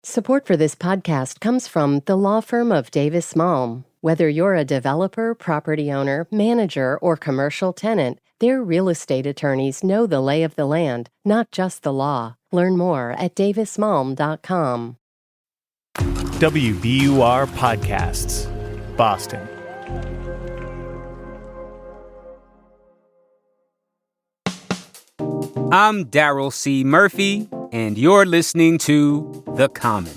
Support for this podcast comes from the law firm of Davis Malm. Whether you're a developer, property owner, manager, or commercial tenant, their real estate attorneys know the lay of the land, not just the law. Learn more at davismalm.com. WBUR Podcasts, Boston. I'm Daryl C. Murphy, and you're listening to The Common.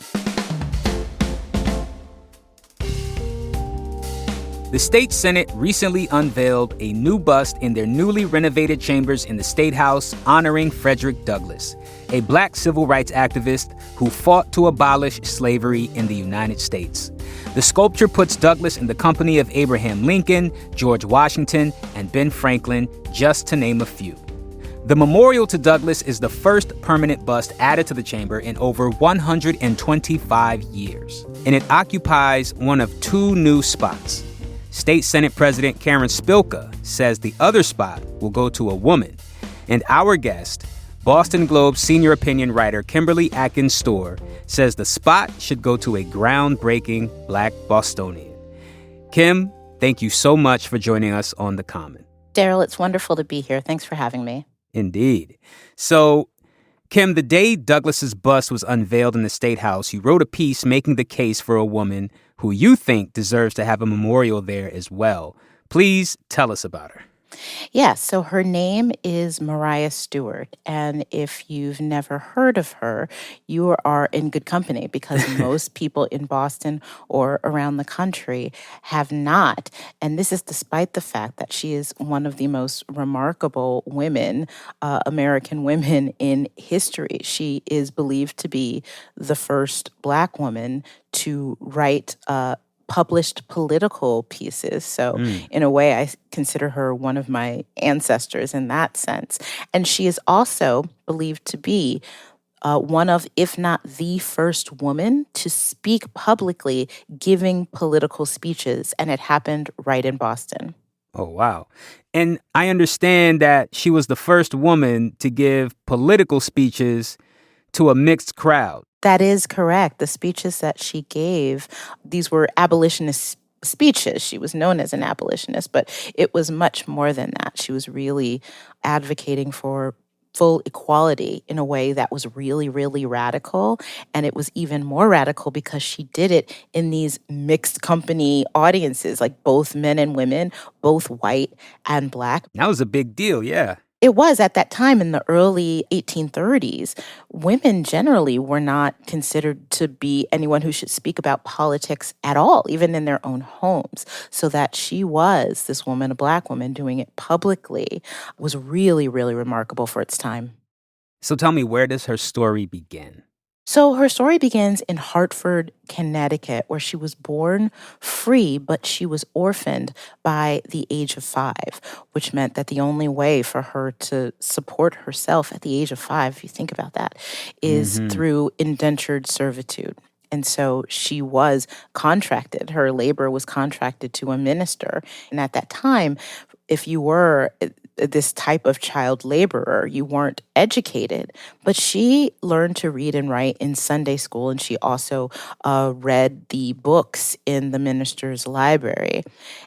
The state Senate recently unveiled a new bust in their newly renovated chambers in the State House honoring Frederick Douglass, a black civil rights activist who fought to abolish slavery in the United States. The sculpture puts Douglass in the company of Abraham Lincoln, George Washington, and Ben Franklin, just to name a few. The memorial to Douglass is the first permanent bust added to the chamber in over 125 years, and it occupies one of two new spots. State Senate President Karen Spilka says the other spot will go to a woman, and our guest, Boston Globe senior opinion writer Kimberly Atkins-Storr, says the spot should go to a groundbreaking black Bostonian. Kim, thank you so much for joining us on The Common. Daryl, it's wonderful to be here. Thanks for having me. Indeed. So, Kim, the day Douglass's bust was unveiled in the State House, you wrote a piece making the case for a woman who you think deserves to have a memorial there as well. Please tell us about her. Yeah, so her name is Mariah Stewart, and if you've never heard of her, you are in good company because most people in Boston or around the country have not. And this is despite the fact that she is one of the most remarkable women, American women in history. She is believed to be the first Black woman to write published political pieces. So in a way, I consider her one of my ancestors in that sense. And she is also believed to be one of, if not the first woman to speak publicly giving political speeches. And it happened right in Boston. Oh, wow. And I understand that she was the first woman to give political speeches to a mixed crowd. That is correct. The speeches that she gave, these were abolitionist speeches. She was known as an abolitionist, but it was much more than that. She was really advocating for full equality in a way that was really, really radical. And it was even more radical because she did it in these mixed company audiences, like both men and women, both white and Black. That was a big deal, yeah. It was at that time in the early 1830s. Women generally were not considered to be anyone who should speak about politics at all, even in their own homes. So that she was, this woman, a Black woman, doing it publicly was really, really remarkable for its time. So tell me, where does her story begin? So her story begins in Hartford, Connecticut, where she was born free, but she was orphaned by the age of 5, which meant that the only way for her to support herself at the age of 5, if you think about that, is through indentured servitude. And so she was contracted. Her labor was contracted to a minister. And at that time, if you were this type of child laborer, you weren't educated. But she learned to read and write in Sunday school, and she also read the books in the minister's library.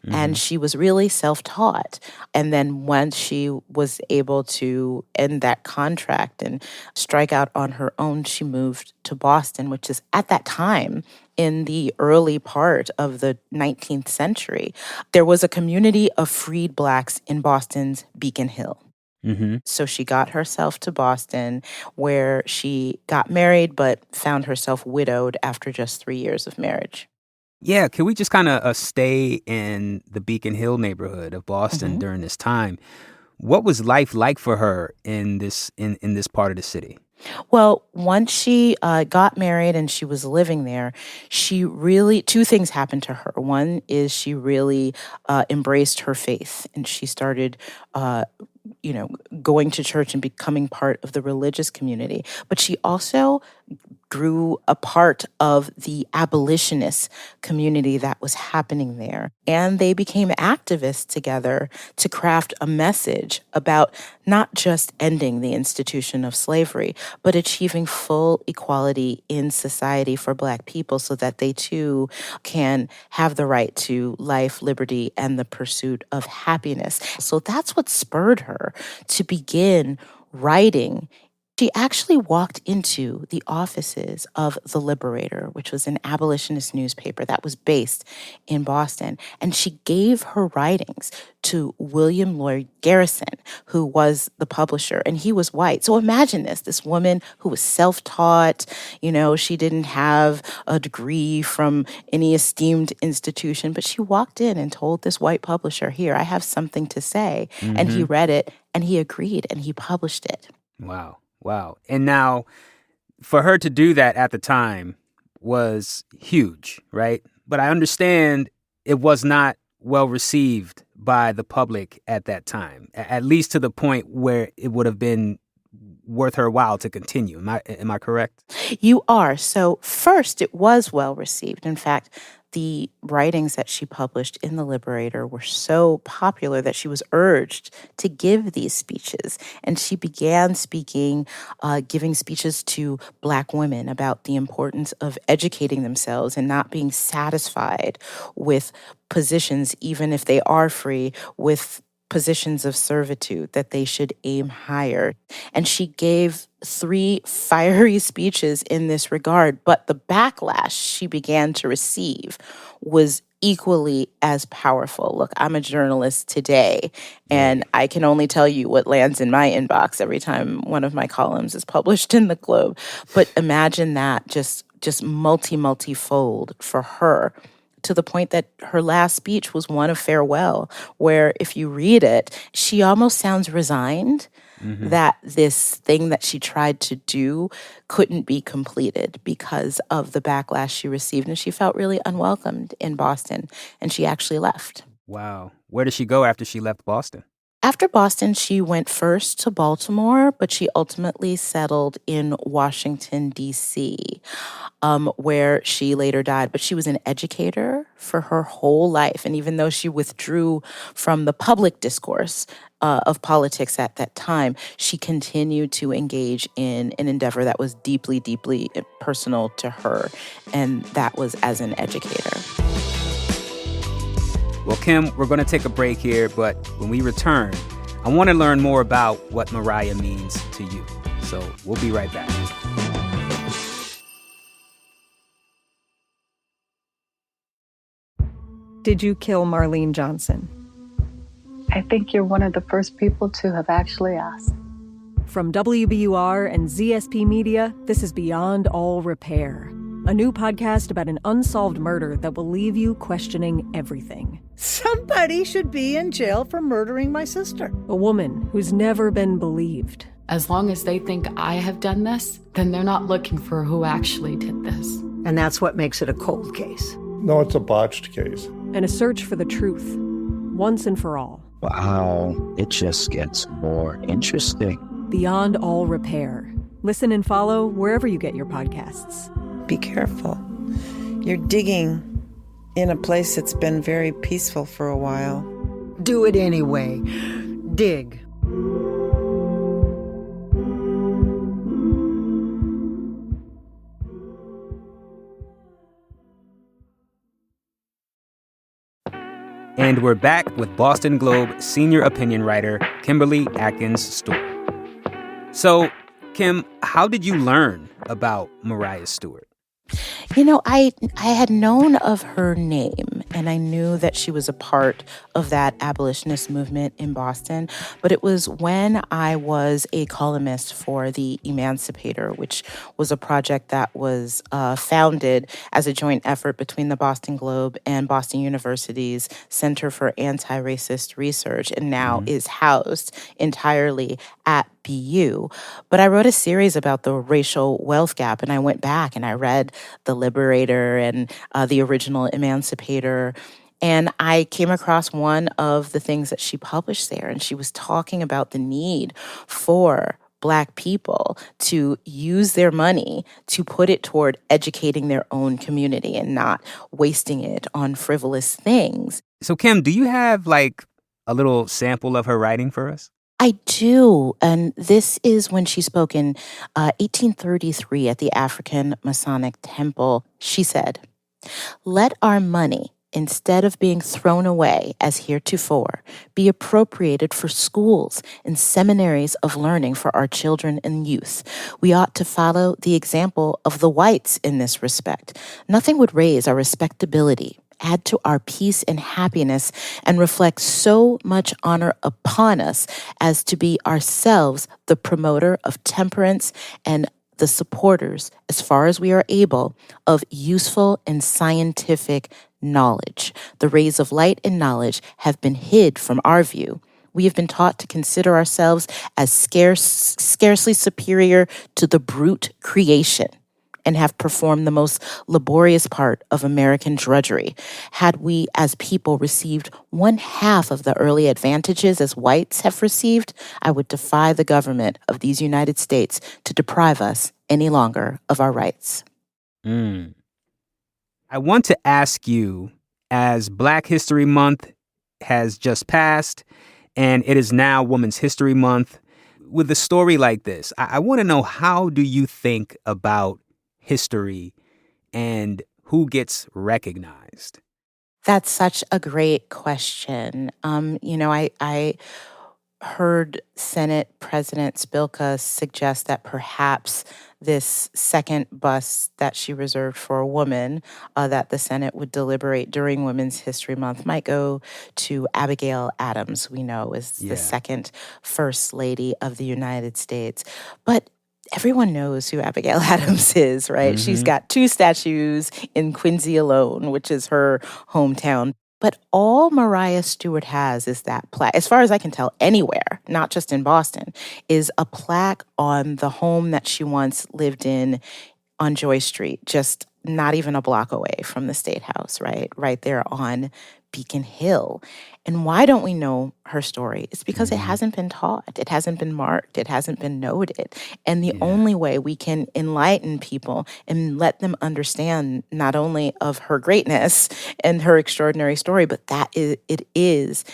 And she was really self-taught. And then once she was able to end that contract and strike out on her own, she moved to Boston, which is at that time, in the early part of the 19th century, there was a community of freed Blacks in Boston's Beacon Hill. So she got herself to Boston, where she got married but found herself widowed after just 3 years of marriage. Yeah, can we just kind of stay in the Beacon Hill neighborhood of Boston during this time? What was life like for her in this part of the city? Well, once she got married and she was living there, she really, two things happened to her. One is she really embraced her faith, and she started going to church and becoming part of the religious community. But she also grew a part of the abolitionist community that was happening there. And they became activists together to craft a message about not just ending the institution of slavery, but achieving full equality in society for Black people so that they too can have the right to life, liberty, and the pursuit of happiness. So that's what spurred her to begin writing. She actually walked into the offices of The Liberator, which was an abolitionist newspaper that was based in Boston, and she gave her writings to William Lloyd Garrison, who was the publisher, and he was white. So imagine this woman who was self-taught, she didn't have a degree from any esteemed institution, but she walked in and told this white publisher, here, I have something to say, and he read it, and he agreed, and he published it. Wow. And now, for her to do that at the time was huge, right? But I understand it was not well received by the public at that time, at least to the point where it would have been worth her while to continue. Am I correct? You are. So first, it was well received. In fact, the writings that she published in The Liberator were so popular that she was urged to give these speeches. And she began giving speeches to Black women about the importance of educating themselves and not being satisfied with positions, even if they are free, with positions of servitude, that they should aim higher. And she gave 3 fiery speeches in this regard, but the backlash she began to receive was equally as powerful. Look, I'm a journalist today, and I can only tell you what lands in my inbox every time one of my columns is published in the Globe. But imagine that just multifold for her, to the point that her last speech was one of farewell, where if you read it, she almost sounds resigned that this thing that she tried to do couldn't be completed because of the backlash she received. And she felt really unwelcomed in Boston, and she actually left. Wow. Where did she go after she left Boston? After Boston, she went first to Baltimore, but she ultimately settled in Washington, D.C., where she later died. But she was an educator for her whole life. And even though she withdrew from the public discourse of politics at that time, she continued to engage in an endeavor that was deeply, deeply personal to her. And that was as an educator. Well, Kim, we're going to take a break here, but when we return, I want to learn more about what Mariah means to you. So we'll be right back. Did you kill Marlene Johnson? I think you're one of the first people to have actually asked. From WBUR and ZSP Media, this is Beyond All Repair, a new podcast about an unsolved murder that will leave you questioning everything. Somebody should be in jail for murdering my sister. A woman who's never been believed. As long as they think I have done this, then they're not looking for who actually did this. And that's what makes it a cold case. No, it's a botched case. And a search for the truth, once and for all. Wow, it just gets more interesting. Beyond All Repair. Listen and follow wherever you get your podcasts. Be careful. You're digging in a place that's been very peaceful for a while. Do it anyway. Dig. And we're back with Boston Globe senior opinion writer Kimberly Atkins Stewart. So, Kim, how did you learn about Mariah Stewart? I had known of her name, and I knew that she was a part of that abolitionist movement in Boston. But it was when I was a columnist for The Emancipator, which was a project that was founded as a joint effort between the Boston Globe and Boston University's Center for Anti-Racist Research, and now is housed entirely at BU. But I wrote a series about the racial wealth gap, and I went back and I read The Liberator and the original Emancipator. And I came across one of the things that she published there, and she was talking about the need for Black people to use their money to put it toward educating their own community and not wasting it on frivolous things. So, Kim, do you have like a little sample of her writing for us? I do. And this is when she spoke in 1833 at the African Masonic Temple. She said, "Let our money, instead of being thrown away as heretofore, be appropriated for schools and seminaries of learning for our children and youth. We ought to follow the example of the whites in this respect. Nothing would raise our respectability, add to our peace and happiness, and reflect so much honor upon us as to be ourselves the promoter of temperance and the supporters, as far as we are able, of useful and scientific knowledge. The rays of light and knowledge have been hid from our view. We have been taught to consider ourselves as scarcely superior to the brute creation, and have performed the most laborious part of American drudgery. Had we as people received 1/2 of the early advantages as whites have received, I would defy the government of these United States to deprive us any longer of our rights." I want to ask you, as Black History Month has just passed and it is now Women's History Month, with a story like this, I want to know, how do you think about history and who gets recognized? That's such a great question. I heard Senate President Spilka suggest that perhaps this second bust that she reserved for a woman that the Senate would deliberate during Women's History Month might go to Abigail Adams, we know is the second First Lady of the United States. But everyone knows who Abigail Adams is, right? Mm-hmm. She's got 2 statues in Quincy alone, which is her hometown. But all Mariah Stewart has is that plaque, as far as I can tell, anywhere, not just in Boston, is a plaque on the home that she once lived in on Joy Street, just not even a block away from the State House, right? Right there on Beacon Hill. And why don't we know her story? It's because it hasn't been taught. It hasn't been marked. It hasn't been noted. And the only way we can enlighten people and let them understand not only of her greatness and her extraordinary story, but that it is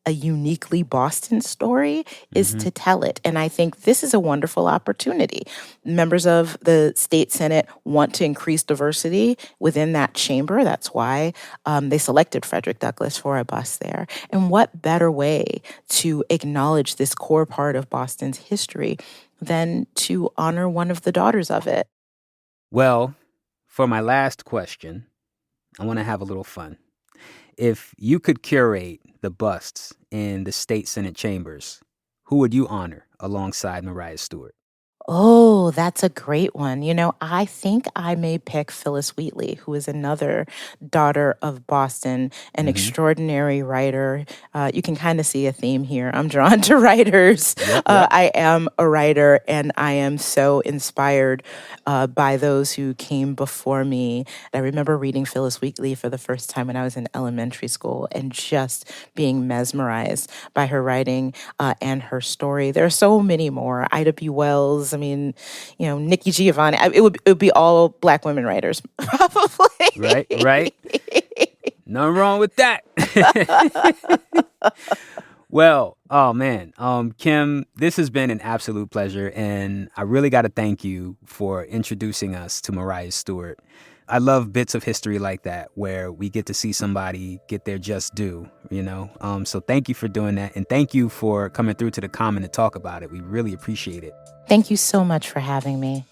a uniquely Boston story, is to tell it. And I think this is a wonderful opportunity. Members of the state Senate want to increase diversity within that chamber. That's why they selected Frederick Douglass for a bust there. And what better way to acknowledge this core part of Boston's history than to honor one of the daughters of it? Well, for my last question, I want to have a little fun. If you could curate the busts in the state Senate chambers, who would you honor alongside Mariah Stewart? Oh, that's a great one. I think I may pick Phyllis Wheatley, who is another daughter of Boston, an extraordinary writer. You can kind of see a theme here. I'm drawn to writers. Yep. I am a writer, and I am so inspired by those who came before me. I remember reading Phyllis Wheatley for the first time when I was in elementary school and just being mesmerized by her writing and her story. There are so many more. Ida B. Wells, Nikki Giovanni. It would be all Black women writers, probably. Right. Nothing wrong with that. Well, oh man, Kim, this has been an absolute pleasure, and I really got to thank you for introducing us to Mariah Stewart. I love bits of history like that where we get to see somebody get their just due, So thank you for doing that, and thank you for coming through to the Common to talk about it. We really appreciate it. Thank you so much for having me.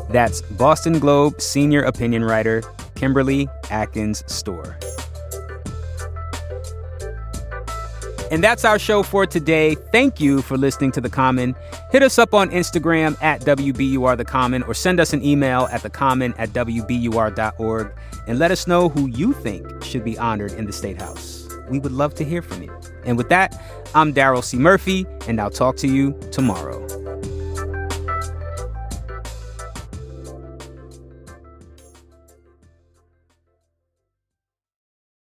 That's Boston Globe senior opinion writer Kimberly Atkins Storr. And that's our show for today. Thank you for listening to The Common. Hit us up on Instagram at WBURTheCommon, or send us an email at thecommon@wbur.org and let us know who you think should be honored in the State House. We would love to hear from you. And with that, I'm Daryl C. Murphy, and I'll talk to you tomorrow.